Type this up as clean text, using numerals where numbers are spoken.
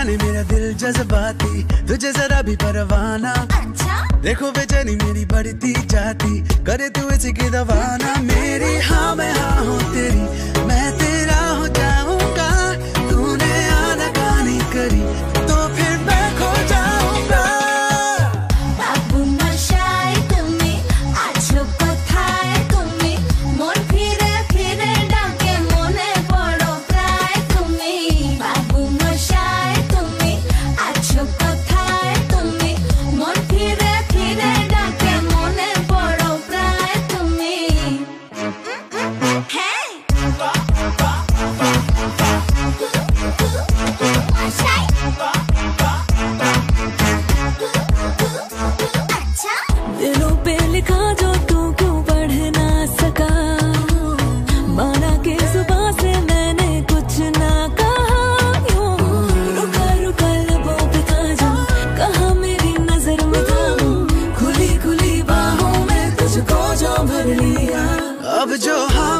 जाने मेरा दिल जज्बाती, तुझे जरा भी परवाना। अच्छा? देखो बेचैनी मेरी बढ़ती जाती, करे तू इसी की दवाना। मेरी हाँ मैं हाँ हूँ तेरी, मैं तेरा हो जाऊंगा। तूने आनाकानी करी तो फिर मैं खो जाऊंगा। বাবু মশাই তুমি আছো কোথায় তুমি, মন ফিরে ফিরে ডাকে মনে পড়ো প্রায় তুমি। বাবু মশাই তুমি আছো কোথায় তুমি, মন ফিরে ফিরে ডাকে মনে পড়ো প্রায় তুমি। হ্যাঁ মশাই अच्छा दिलों पे लिखा जो तू क्यों पढ़ ना सका, माना के जुबां से मैंने कुछ ना कहा। यूं रुका रुका लबों पे था जो कहा मेरी नजर में था, खुली खुली बाहों में तुझको जो भर लिया। अब जो हाँ